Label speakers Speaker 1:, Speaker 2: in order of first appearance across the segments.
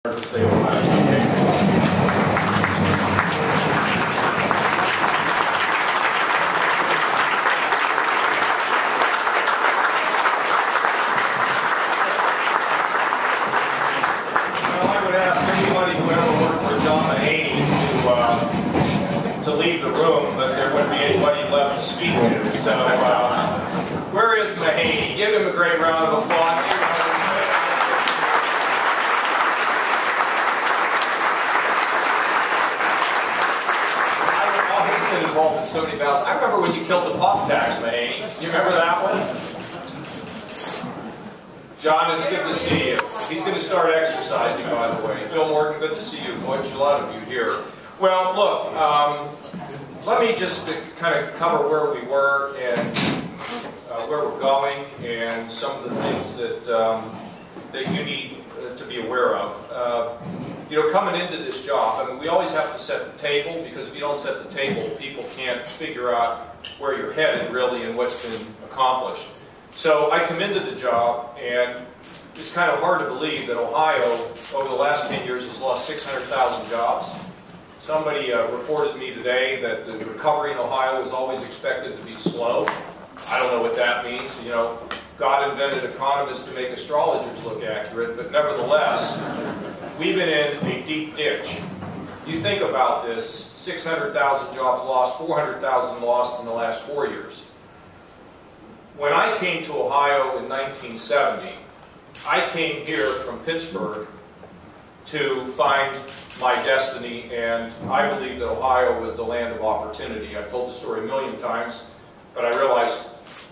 Speaker 1: To say Kasich. To leave the room, but there wouldn't be anybody left to speak to. So, where is Mahaney? Give him a great round of applause. He's been involved in so many battles. I remember when you killed the pop tax, Mahaney. You remember that one? John, it's good to see you. He's going to start exercising, by the way. Bill Morgan, good to see you. Boy, a lot of you here. Well, look, let me just kind of cover where we were and where we're going and some of the things that, that you need to be aware of. You know, coming into this job, I mean, we always have to set the table, because if you don't set the table, people can't figure out where you're headed, really, and what's been accomplished. So I come into the job, and it's kind of hard to believe that Ohio, over the last 10 years, has lost 600,000 jobs. Somebody reported to me today that the recovery in Ohio was always expected to be slow. I don't know what that means. You know, God invented economists to make astrologers look accurate, but nevertheless, we've been in a deep ditch. You think about this, 600,000 jobs lost, 400,000 lost in the last 4 years. When I came to Ohio in 1970, I came here from Pittsburgh to find my destiny, and I believed that Ohio was the land of opportunity. I've told the story a million times, but I realized,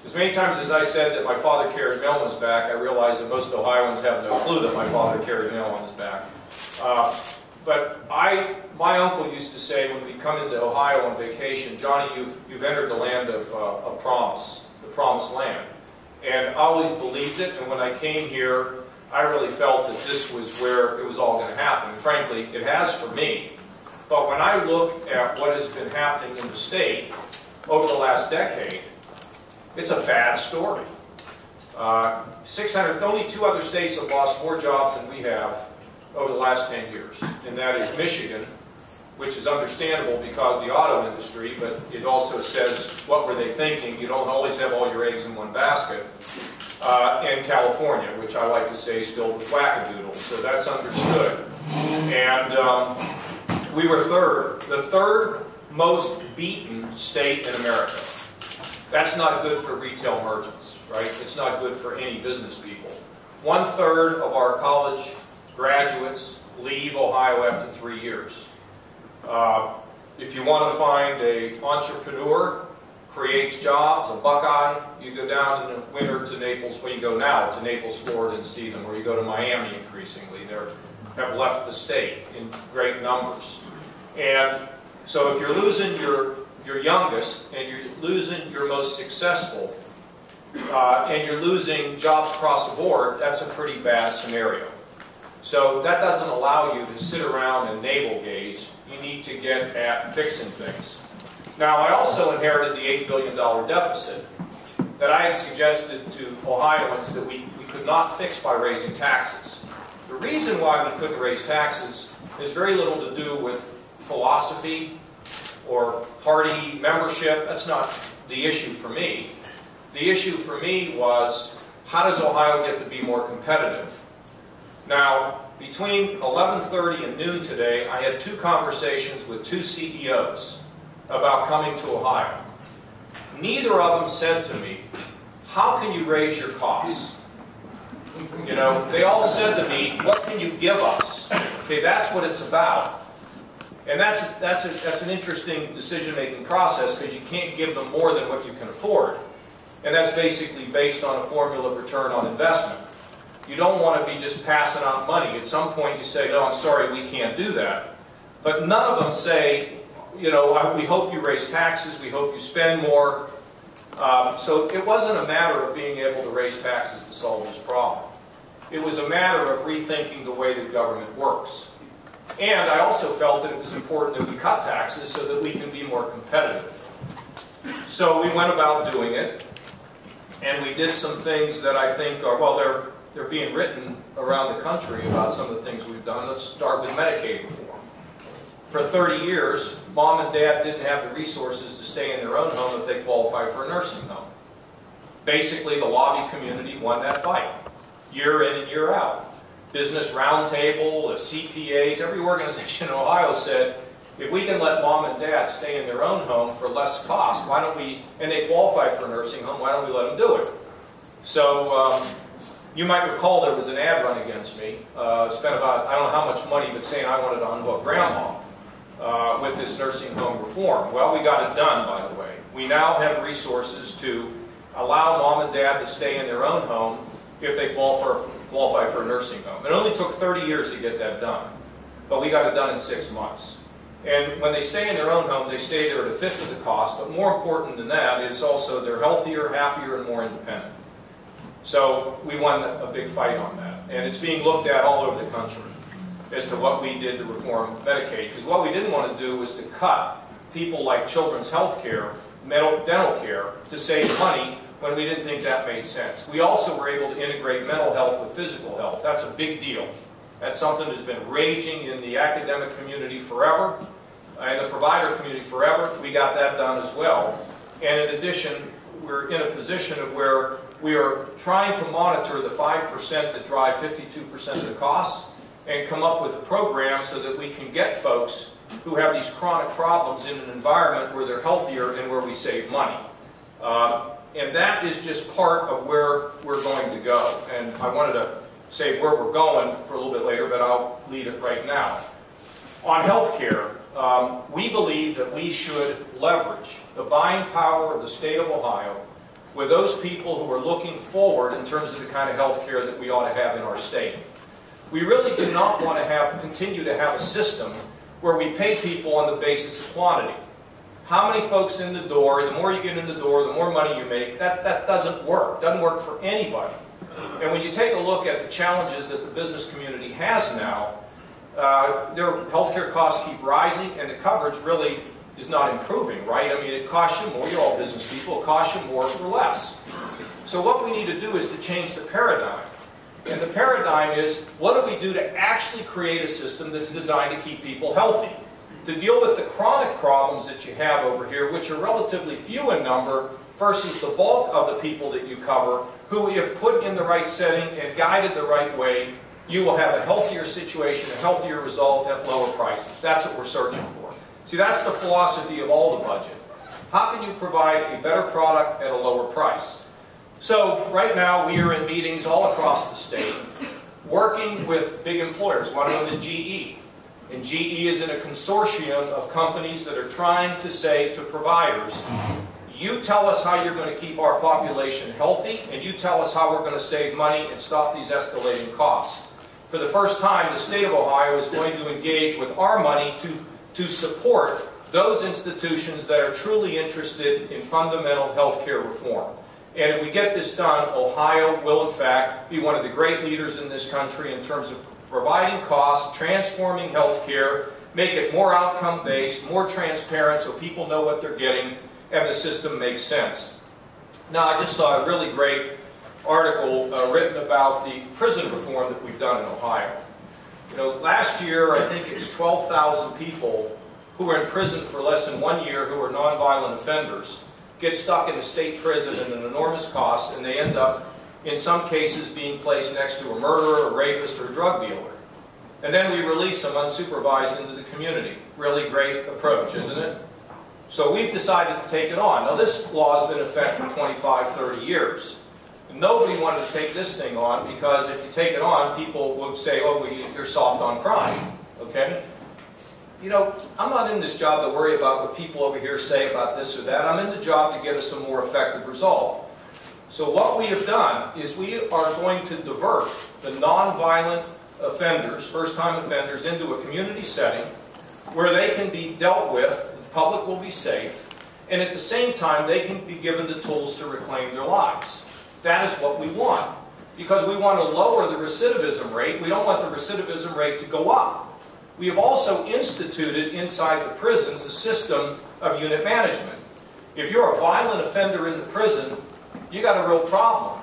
Speaker 1: as many times as I said that my father carried mail on his back, I realized that most Ohioans have no clue that my father carried mail on his back. But my uncle used to say when we'd come into Ohio on vacation, Johnny, you've entered the land of promise, the promised land. And I always believed it, and when I came here, I really felt that this was where it was all going to happen. And frankly, it has for me. But when I look at what has been happening in the state over the last decade, it's a bad story. 600, only 2 other states have lost more jobs than we have over the last 10 years. And that is Michigan, which is understandable because of the auto industry, but it also says, what were they thinking? You don't always have all your eggs in one basket. And California, which I like to say is filled with wackadoodles, so that's understood. And we were the third most beaten state in America. That's not good for retail merchants, right? It's not good for any business people. 1/3 of our college graduates leave Ohio after 3 years. If you want to find an entrepreneur, creates jobs, a Buckeye, you go down in the winter to Naples, well, you go now to Naples, Florida and see them, or you go to Miami increasingly. They have left the state in great numbers. And so if you're losing your youngest, and you're losing your most successful, and you're losing jobs across the board, that's a pretty bad scenario. So that doesn't allow you to sit around and navel gaze. You need to get at fixing things. Now, I also inherited the $8 billion deficit that I had suggested to Ohioans that we could not fix by raising taxes. The reason why we couldn't raise taxes has very little to do with philosophy or party membership. That's not the issue for me. The issue for me was, how does Ohio get to be more competitive? Now, between 11:30 and noon today, I had 2 conversations with 2 CEOs about coming to Ohio. Neither of them said to me, how can you raise your costs? You know, they all said to me, what can you give us? Okay, that's what it's about. And that's an interesting decision-making process, because you can't give them more than what you can afford. And that's basically based on a formula of return on investment. You don't want to be just passing out money. At some point you say, no, I'm sorry, we can't do that. But none of them say, you know, we hope you raise taxes, we hope you spend more. So it wasn't a matter of being able to raise taxes to solve this problem. It was a matter of rethinking the way that government works. And I also felt that it was important that we cut taxes so that we can be more competitive. So we went about doing it, and we did some things that I think are, well, they're being written around the country about some of the things we've done. Let's start with Medicaid reform. For 30 years, mom and dad didn't have the resources to stay in their own home if they qualified for a nursing home. Basically, the lobby community won that fight, year in and year out. Business Roundtable, the CPAs, every organization in Ohio said, if we can let mom and dad stay in their own home for less cost, why don't we, and they qualify for a nursing home, why don't we let them do it? So you might recall there was an ad run against me, spent about, I don't know how much money, but saying I wanted to unhook grandma with this nursing home reform. Well, we got it done, by the way. We now have resources to allow mom and dad to stay in their own home if they qualify for a nursing home. It only took 30 years to get that done, but we got it done in 6 months. And when they stay in their own home, they stay there at a fifth of the cost, but more important than that is also they're healthier, happier, and more independent. So we won a big fight on that, and it's being looked at all over the country as to what we did to reform Medicaid, because what we didn't want to do was to cut people like children's health care, dental care, to save money when we didn't think that made sense. We also were able to integrate mental health with physical health. That's a big deal. That's something that's been raging in the academic community forever, and the provider community forever. We got that done as well. And in addition, we're in a position of where we are trying to monitor the 5% that drive 52% of the costs and come up with a program so that we can get folks who have these chronic problems in an environment where they're healthier and where we save money. And that is just part of where we're going to go. And I wanted to say where we're going for a little bit later, but I'll lead it right now. On health care, we believe that we should leverage the buying power of the state of Ohio with those people who are looking forward in terms of the kind of health care that we ought to have in our state. We really do not want to continue to have a system where we pay people on the basis of quantity. How many folks in the door, the more you get in the door, the more money you make, that doesn't work. Doesn't work for anybody. And when you take a look at the challenges that the business community has now, their healthcare costs keep rising and the coverage really is not improving, right? I mean, it costs you more, you're all business people, it costs you more for less. So what we need to do is to change the paradigm. And the paradigm is, what do we do to actually create a system that's designed to keep people healthy? To deal with the chronic problems that you have over here, which are relatively few in number, versus the bulk of the people that you cover, who, if put in the right setting and guided the right way, you will have a healthier situation, a healthier result at lower prices. That's what we're searching for. See, that's the philosophy of all the budget. How can you provide a better product at a lower price? So, right now, we are in meetings all across the state, working with big employers. One of them is GE. And GE is in a consortium of companies that are trying to say to providers, you tell us how you're going to keep our population healthy, and you tell us how we're going to save money and stop these escalating costs. For the first time, the state of Ohio is going to engage with our money to support those institutions that are truly interested in fundamental health care reform. And if we get this done, Ohio will, in fact, be one of the great leaders in this country in terms of providing costs, transforming health care, make it more outcome-based, more transparent so people know what they're getting, and the system makes sense. Now, I just saw a really great article written about the prison reform that we've done in Ohio. You know, last year, I think it was 12,000 people who were in prison for less than 1 year who were nonviolent offenders get stuck in a state prison at an enormous cost, and they end up, in some cases, being placed next to a murderer, a rapist, or a drug dealer. And then we release them unsupervised into the community. Really great approach, isn't it? So we've decided to take it on. Now, this law has been in effect for 25, 30 years. And nobody wanted to take this thing on because if you take it on, people would say, oh, well, you're soft on crime. Okay? You know, I'm not in this job to worry about what people over here say about this or that. I'm in the job to get us a more effective result. So what we have done is we are going to divert the nonviolent offenders, first-time offenders, into a community setting where they can be dealt with, the public will be safe, and at the same time they can be given the tools to reclaim their lives. That is what we want, because we want to lower the recidivism rate. We don't want the recidivism rate to go up. We have also instituted inside the prisons a system of unit management. If you're a violent offender in the prison, you got a real problem.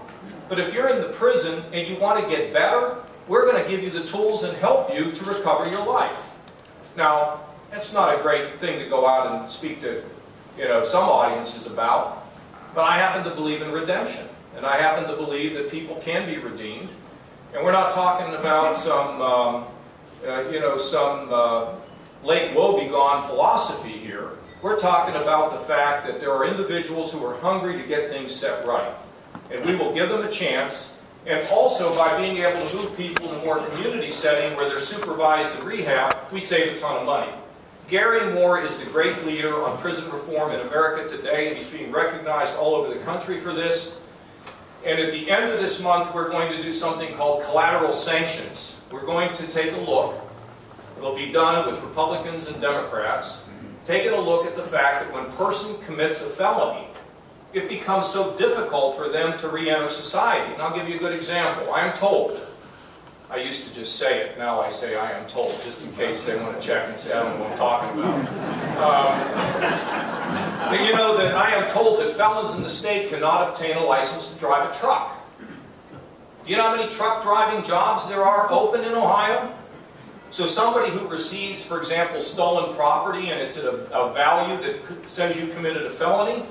Speaker 1: But if you're in the prison and you want to get better, we're going to give you the tools and help you to recover your life. Now, that's not a great thing to go out and speak to, some audiences about, but I happen to believe in redemption. And I happen to believe that people can be redeemed. And we're not talking about some late woebegone philosophy here. We're talking about the fact that there are individuals who are hungry to get things set right. And we will give them a chance. And also, by being able to move people in a more community setting where they're supervised in rehab, we save a ton of money. Gary Moore is the great leader on prison reform in America today, and he's being recognized all over the country for this. And at the end of this month, we're going to do something called collateral sanctions. We're going to take a look. It'll be done with Republicans and Democrats, taking a look at the fact that when a person commits a felony, it becomes so difficult for them to re-enter society. And I'll give you a good example. I am told. I used to just say it. Now I say I am told, just in case they want to check and say I don't know what I'm talking about. But you know that I am told that felons in the state cannot obtain a license to drive a truck. Do you know how many truck driving jobs there are open in Ohio? So somebody who receives, for example, stolen property and it's at a value that says you committed a felony,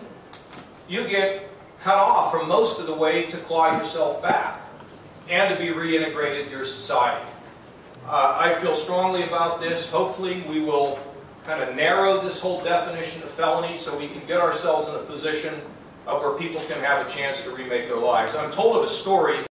Speaker 1: you get cut off from most of the way to claw yourself back and to be reintegrated in your society. I feel strongly about this. Hopefully we will kind of narrow this whole definition of felony so we can get ourselves in a position of where people can have a chance to remake their lives. I'm told of a story